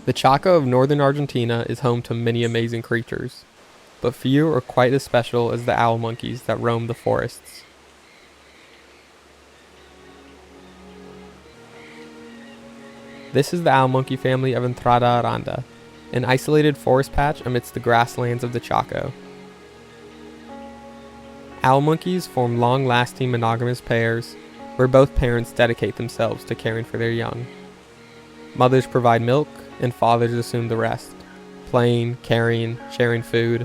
The Chaco of northern Argentina is home to many amazing creatures, but few are quite as special as the owl monkeys that roam the forests. This is the owl monkey family of Entrada Aranda, an isolated forest patch amidst the grasslands of the Chaco. Owl monkeys form long-lasting monogamous pairs where both parents dedicate themselves to caring for their young. Mothers provide milk, and fathers assume the rest, playing, carrying, sharing food.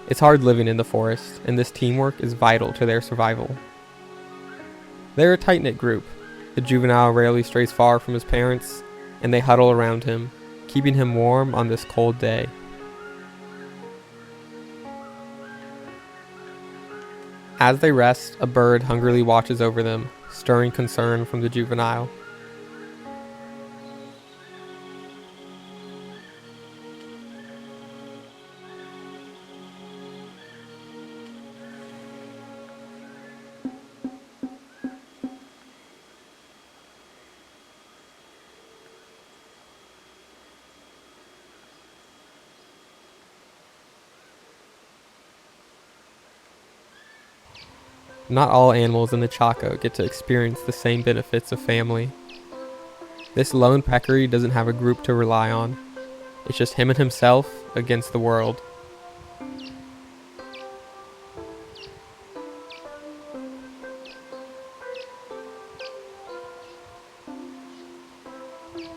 It's hard living in the forest, and this teamwork is vital to their survival. They're a tight-knit group. The juvenile rarely strays far from his parents, and they huddle around him, keeping him warm on this cold day. As they rest, a bird hungrily watches over them, stirring concern from the juvenile. Not all animals in the Chaco get to experience the same benefits of family. This lone peccary doesn't have a group to rely on. It's just him and himself against the world.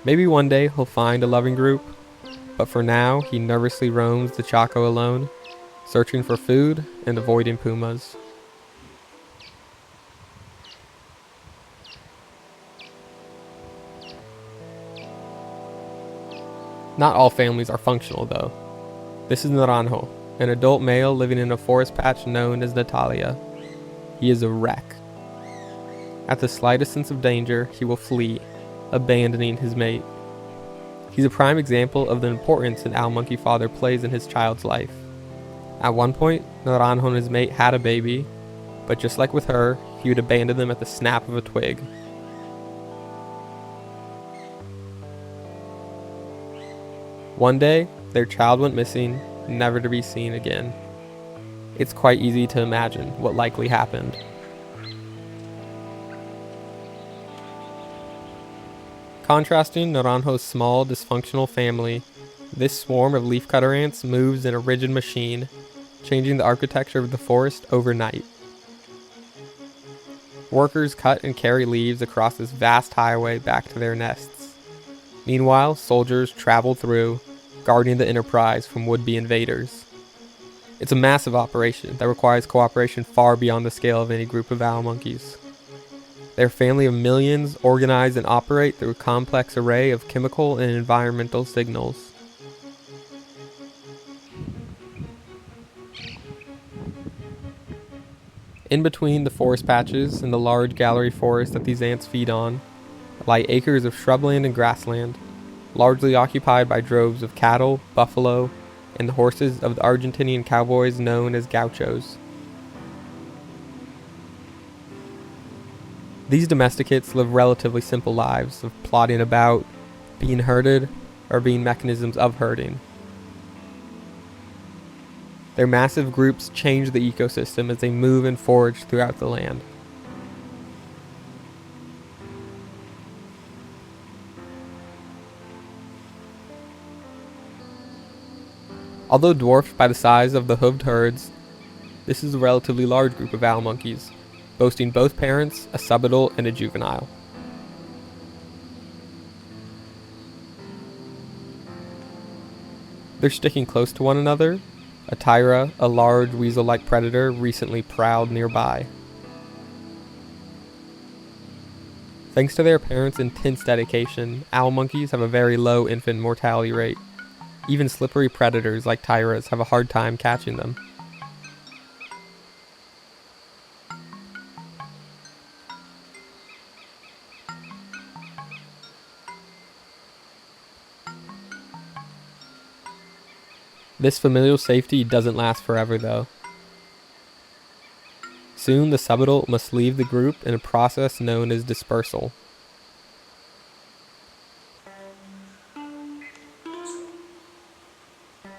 Maybe one day he'll find a loving group, but for now he nervously roams the Chaco alone, searching for food and avoiding pumas. Not all families are functional though. This is Naranjo, an adult male living in a forest patch known as Natalia. He is a wreck. At the slightest sense of danger, he will flee, abandoning his mate. He's a prime example of the importance an owl monkey father plays in his child's life. At one point, Naranjo and his mate had a baby, but just like with her, he would abandon them at the snap of a twig. One day, their child went missing, never to be seen again. It's quite easy to imagine what likely happened. Contrasting Naranjo's small, dysfunctional family, this swarm of leafcutter ants moves in a rigid machine, changing the architecture of the forest overnight. Workers cut and carry leaves across this vast highway back to their nests. Meanwhile, soldiers travel through, guarding the enterprise from would-be invaders. It's a massive operation that requires cooperation far beyond the scale of any group of owl monkeys. Their family of millions organize and operate through a complex array of chemical and environmental signals. In between the forest patches and the large gallery forest that these ants feed on, lie acres of shrubland and grassland, largely occupied by droves of cattle, buffalo, and the horses of the Argentinian cowboys known as gauchos. These domesticates live relatively simple lives of plodding about, being herded, or being mechanisms of herding. Their massive groups change the ecosystem as they move and forage throughout the land. Although dwarfed by the size of the hooved herds, this is a relatively large group of owl monkeys, boasting both parents, a subadult, and a juvenile. They're sticking close to one another. A tyra, a large weasel-like predator, recently prowled nearby. Thanks to their parents' intense dedication, owl monkeys have a very low infant mortality rate. Even slippery predators like tyras have a hard time catching them. This familial safety doesn't last forever though. Soon the subadult must leave the group in a process known as dispersal.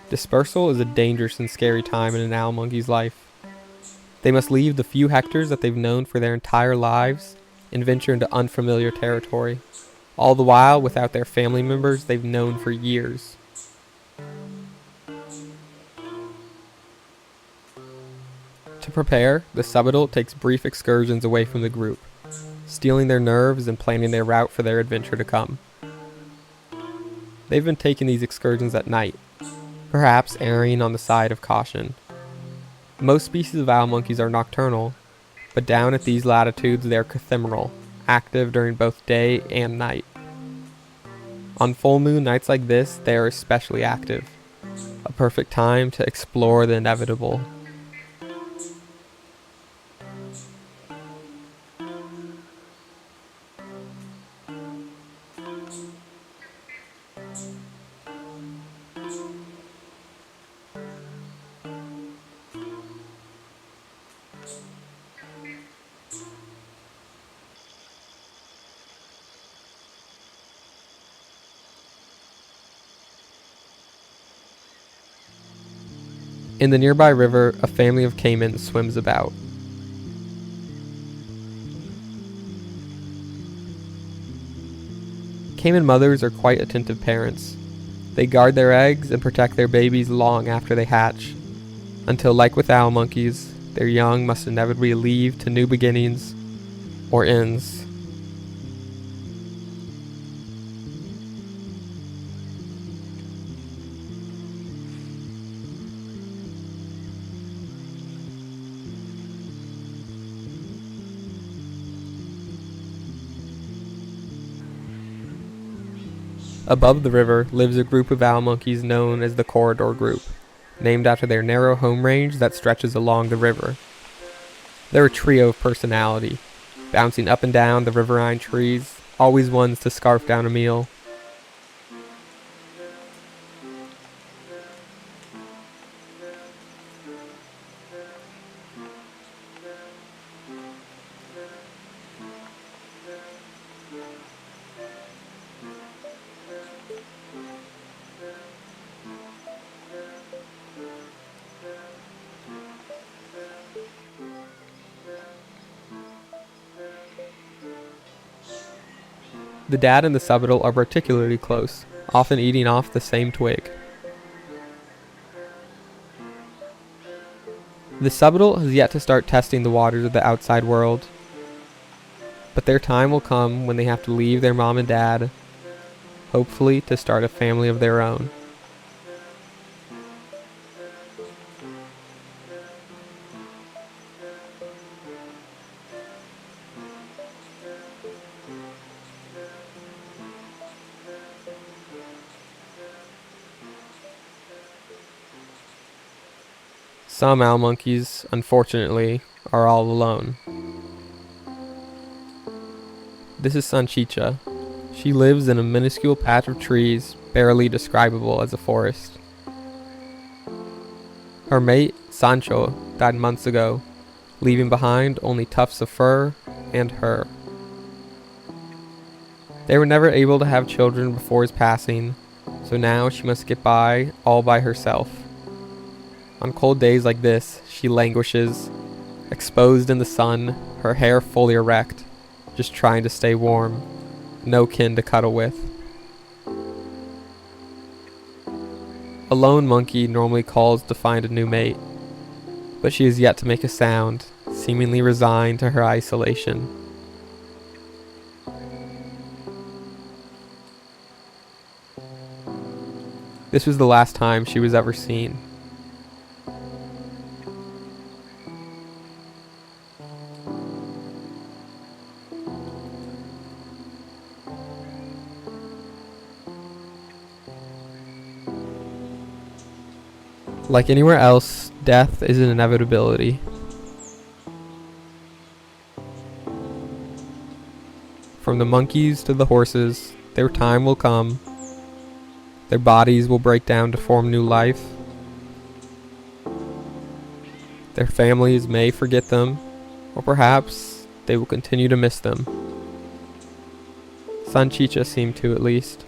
Dispersal is a dangerous and scary time in an owl monkey's life. They must leave the few hectares that they've known for their entire lives and venture into unfamiliar territory, all the while without their family members they've known for years. To prepare, the subadult takes brief excursions away from the group, stealing their nerves and planning their route for their adventure to come. They've been taking these excursions at night, perhaps erring on the side of caution. Most species of owl monkeys are nocturnal, but down at these latitudes they are cathemeral, active during both day and night. On full moon nights like this, they are especially active, a perfect time to explore the inevitable. In the nearby river, a family of caimans swims about. Caiman mothers are quite attentive parents. They guard their eggs and protect their babies long after they hatch, until, like with owl monkeys, their young must inevitably leave to new beginnings or ends. Above the river lives a group of owl monkeys known as the Corridor Group, named after their narrow home range that stretches along the river. They're a trio of personality, bouncing up and down the riverine trees, always ones to scarf down a meal. The dad and the subadult are particularly close, often eating off the same twig. The subadult has yet to start testing the waters of the outside world, but their time will come when they have to leave their mom and dad, hopefully to start a family of their own. Some owl monkeys, unfortunately, are all alone. This is Sanchicha. She lives in a minuscule patch of trees, barely describable as a forest. Her mate, Sancho, died months ago, leaving behind only tufts of fur and her. They were never able to have children before his passing, so now she must get by all by herself. On cold days like this, she languishes, exposed in the sun, her hair fully erect, just trying to stay warm, no kin to cuddle with. A lone monkey normally calls to find a new mate, but she has yet to make a sound, seemingly resigned to her isolation. This was the last time she was ever seen. Like anywhere else, death is an inevitability. From the monkeys to the horses, their time will come. Their bodies will break down to form new life. Their families may forget them, or perhaps they will continue to miss them. Sanchicha seemed to, at least.